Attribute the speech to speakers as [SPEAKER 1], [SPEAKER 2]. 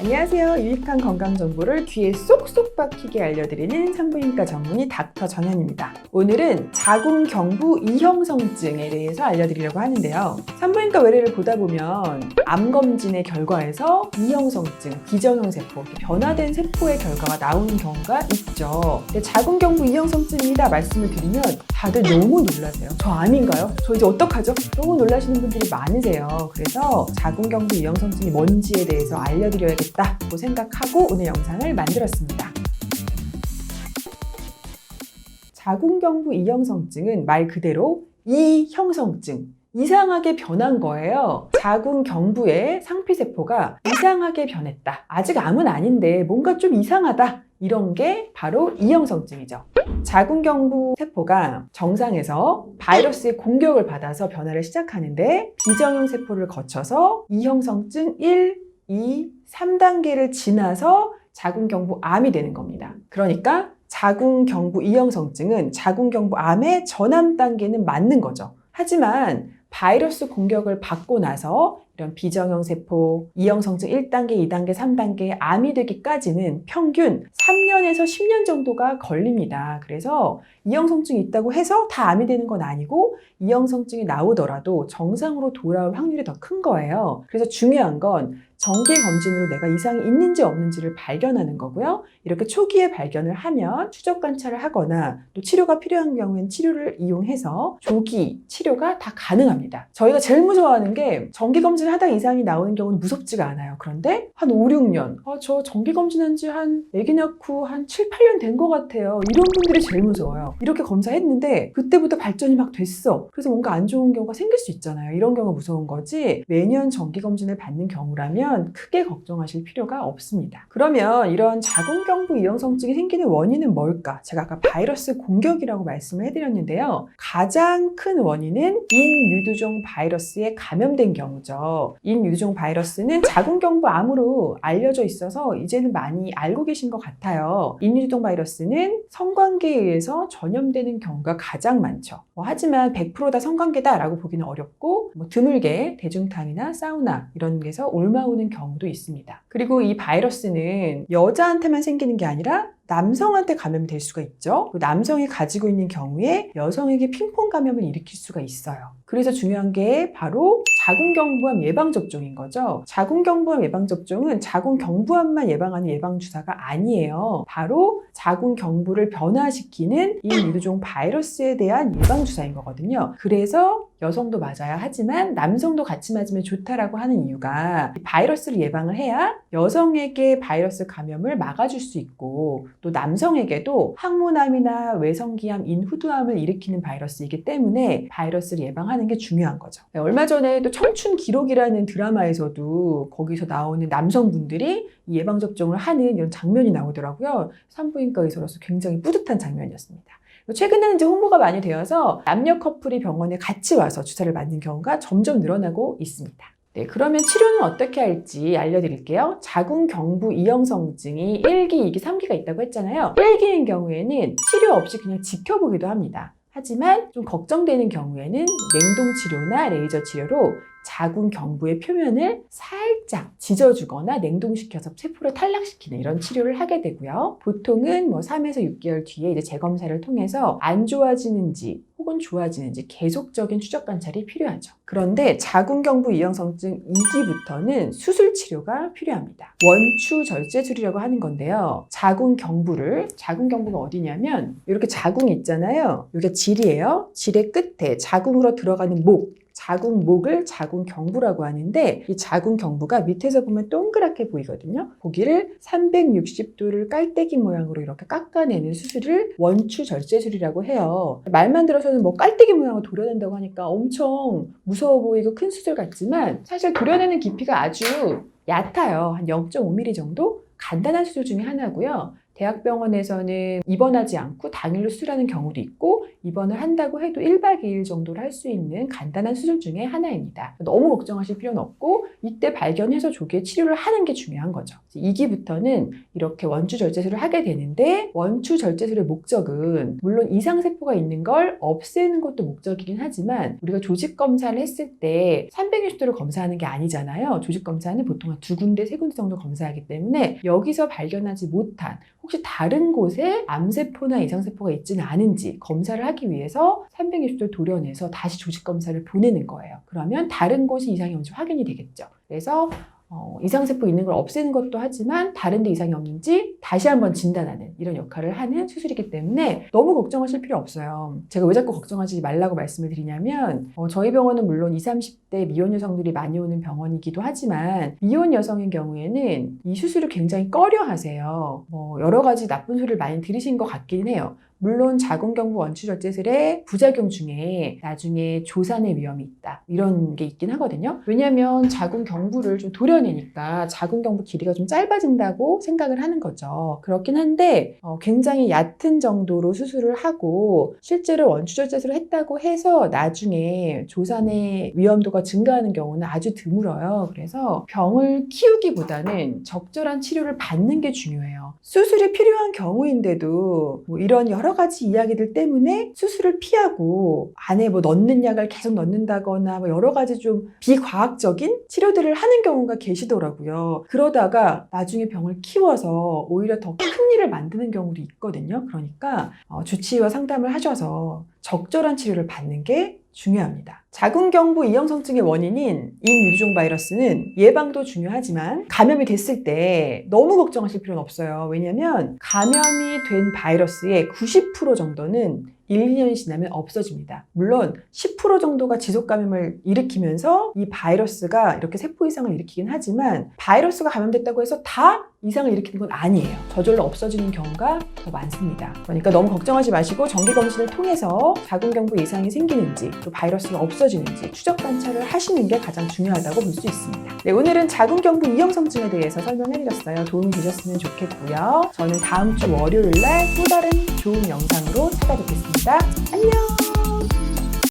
[SPEAKER 1] 안녕하세요. 유익한 건강 정보를 귀에 쏙쏙 박히게 알려드리는 산부인과 전문의 닥터 정현입니다. 오늘은 자궁경부 이형성증에 대해서 알려드리려고 하는데요. 산부인과 외래를 보다 보면 암검진의 결과에서 이형성증, 비정형 세포, 변화된 세포의 결과가 나오는 경우가 있죠. 근데 자궁경부 이형성증이다 말씀을 드리면 다들 너무 놀라세요. 저 암인가요? 저 이제 어떡하죠? 너무 놀라시는 분들이 많으세요. 그래서 자궁경부 이형성증이 뭔지에 대해서 알려드려야겠다고 생각하고 오늘 영상을 만들었습니다. 자궁경부 이형성증은 말 그대로 이형성증, 이상하게 변한 거예요. 자궁경부의 상피세포가 이상하게 변했다. 아직 암은 아닌데 뭔가 좀 이상하다. 이런 게 바로 이형성증이죠. 자궁경부 세포가 정상에서 바이러스의 공격을 받아서 변화를 시작하는데 비정형 세포를 거쳐서 이형성증 1, 2, 3단계를 지나서 자궁경부암이 되는 겁니다. 그러니까 자궁경부 이형성증은 자궁경부암의 전암 단계는 맞는 거죠. 하지만 바이러스 공격을 받고 나서 이런 비정형 세포, 이형성증 1단계, 2단계, 3단계 암이 되기까지는 평균 3년에서 10년 정도가 걸립니다. 그래서 이형성증이 있다고 해서 다 암이 되는 건 아니고 이형성증이 나오더라도 정상으로 돌아올 확률이 더 큰 거예요. 그래서 중요한 건 정기 검진으로 내가 이상이 있는지 없는지를 발견하는 거고요. 이렇게 초기에 발견을 하면 추적 관찰을 하거나 또 치료가 필요한 경우에는 치료를 이용해서 조기 치료가 다 가능합니다. 저희가 제일 무서워하는 게 정기 검진을 하다가 이상이 나오는 경우는 무섭지가 않아요. 그런데 한 5, 6년, 저 정기 검진한 지 한 아기 낳고 한 7, 8년 된 것 같아요. 이런 분들이 제일 무서워요. 이렇게 검사했는데 그때부터 발전이 막 됐어. 그래서 뭔가 안 좋은 경우가 생길 수 있잖아요. 이런 경우가 무서운 거지 매년 정기 검진을 받는 경우라면 크게 걱정하실 필요가 없습니다. 그러면 이런 자궁경부 이형성증이 생기는 원인은 뭘까? 제가 아까 바이러스 공격이라고 말씀을 해드렸는데요. 가장 큰 원인은 인유두종 바이러스에 감염된 경우죠. 인유두종 바이러스는 자궁경부암으로 알려져 있어서 이제는 많이 알고 계신 것 같아요. 인유두종 바이러스는 성관계에 의해서 전염되는 경우가 가장 많죠. 하지만 100%다 성관계다라고 보기는 어렵고 드물게 대중탕이나 사우나 이런 데서 옮아오는 경우도 있습니다. 그리고 이 바이러스는 여자한테만 생기는 게 아니라 남성한테 감염이 될 수가 있죠. 남성이 가지고 있는 경우에 여성에게 핑퐁 감염을 일으킬 수가 있어요. 그래서 중요한 게 바로 자궁경부암 예방접종인 거죠. 자궁경부암 예방접종은 자궁경부암만 예방하는 예방주사가 아니에요. 바로 자궁경부를 변화시키는 이 유두종 바이러스에 대한 예방주사인 거거든요. 그래서 여성도 맞아야 하지만 남성도 같이 맞으면 좋다라고 하는 이유가 바이러스를 예방을 해야 여성에게 바이러스 감염을 막아줄 수 있고 또 남성에게도 항문암이나 외성기암, 인후두암을 일으키는 바이러스이기 때문에 바이러스를 예방하는 게 중요한 거죠. 얼마 전에 또 청춘 기록이라는 드라마에서도 거기서 나오는 남성분들이 예방접종을 하는 이런 장면이 나오더라고요. 산부인과 의사로서 굉장히 뿌듯한 장면이었습니다. 최근에는 이제 홍보가 많이 되어서 남녀 커플이 병원에 같이 와서 주사를 맞는 경우가 점점 늘어나고 있습니다. 네, 그러면 치료는 어떻게 할지 알려드릴게요. 자궁경부 이형성증이 1기, 2기, 3기가 있다고 했잖아요. 1기인 경우에는 치료 없이 그냥 지켜보기도 합니다. 하지만 좀 걱정되는 경우에는 냉동 치료나 레이저 치료로 자궁경부의 표면을 살짝 지져주거나 냉동시켜서 세포를 탈락시키는 이런 치료를 하게 되고요. 보통은 3에서 6개월 뒤에 이제 재검사를 통해서 안 좋아지는지 혹은 좋아지는지 계속적인 추적 관찰이 필요하죠. 그런데 자궁경부 이형성증 2기부터는 수술 치료가 필요합니다. 원추 절제술이라고 하는 건데요. 자궁경부가 어디냐면 이렇게 자궁이 있잖아요. 이게 질이에요. 질의 끝에 자궁으로 들어가는 목, 자궁목을 자궁경부라고 하는데 이 자궁경부가 밑에서 보면 동그랗게 보이거든요. 거기를 360도를 깔때기 모양으로 이렇게 깎아내는 수술을 원추 절제술이라고 해요. 말만 들어서는 깔때기 모양을 도려낸다고 하니까 엄청 무서워 보이고 큰 수술 같지만 사실 도려내는 깊이가 아주 얕아요. 한 0.5mm 정도? 간단한 수술 중에 하나고요. 대학병원에서는 입원하지 않고 당일로 수술하는 경우도 있고 입원을 한다고 해도 1박 2일 정도를 할 수 있는 간단한 수술 중에 하나입니다. 너무 걱정하실 필요는 없고 이때 발견해서 조기에 치료를 하는 게 중요한 거죠. 2기부터는 이렇게 원추절제술을 하게 되는데 원추절제술의 목적은 물론 이상세포가 있는 걸 없애는 것도 목적이긴 하지만 우리가 조직검사를 했을 때 360도를 검사하는 게 아니잖아요. 조직검사는 보통 한 2군데, 3군데 정도 검사하기 때문에 여기서 발견하지 못한 혹시 다른 곳에 암세포나 이상세포가 있지는 않은지 검사를 하기 위해서 360도를 도려내서 다시 조직검사를 보내는 거예요. 그러면 다른 곳이 이상이 없는지 확인이 되겠죠. 그래서 이상세포 있는 걸 없애는 것도 하지만 다른 데 이상이 없는지 다시 한번 진단하는 이런 역할을 하는 수술이기 때문에 너무 걱정하실 필요 없어요. 제가 왜 자꾸 걱정하지 말라고 말씀을 드리냐면 저희 병원은 물론 20, 30대 미혼 여성들이 많이 오는 병원이기도 하지만 미혼 여성인 경우에는 이 수술을 굉장히 꺼려 하세요. 여러 가지 나쁜 소리를 많이 들으신 것 같긴 해요. 물론 자궁경부 원추절제술의 부작용 중에 나중에 조산의 위험이 있다 이런 게 있긴 하거든요. 왜냐하면 자궁경부를 좀 도려내니까 자궁경부 길이가 좀 짧아진다고 생각을 하는 거죠. 그렇긴 한데 굉장히 얕은 정도로 수술을 하고 실제로 원추절제술을 했다고 해서 나중에 조산의 위험도가 증가하는 경우는 아주 드물어요. 그래서 병을 키우기보다는 적절한 치료를 받는 게 중요해요. 수술이 필요한 경우인데도 이런 여러 가지 이야기들 때문에 수술을 피하고 안에 넣는 약을 계속 넣는다거나 여러 가지 좀 비과학적인 치료들을 하는 경우가 계시더라고요. 그러다가 나중에 병을 키워서 오히려 더 큰 일을 만드는 경우도 있거든요. 그러니까 주치의와 상담을 하셔서 적절한 치료를 받는 게 중요합니다. 자궁경부 이형성증의 원인인 인유두종 바이러스는 예방도 중요하지만 감염이 됐을 때 너무 걱정하실 필요는 없어요. 왜냐하면 감염이 된 바이러스의 90% 정도는 1, 2년이 지나면 없어집니다. 물론 10% 정도가 지속감염을 일으키면서 이 바이러스가 이렇게 세포 이상을 일으키긴 하지만 바이러스가 감염됐다고 해서 다 이상을 일으키는 건 아니에요. 저절로 없어지는 경우가 더 많습니다. 그러니까 너무 걱정하지 마시고 정기검진을 통해서 자궁경부 이상이 생기는지 또 바이러스가 없어지는지 추적 관찰을 하시는 게 가장 중요하다고 볼 수 있습니다. 네, 오늘은 자궁경부 이형성증에 대해서 설명해드렸어요. 도움이 되셨으면 좋겠고요. 저는 다음 주 월요일 날 또 다른 좋은 영상으로 찾아뵙겠습니다. 안녕!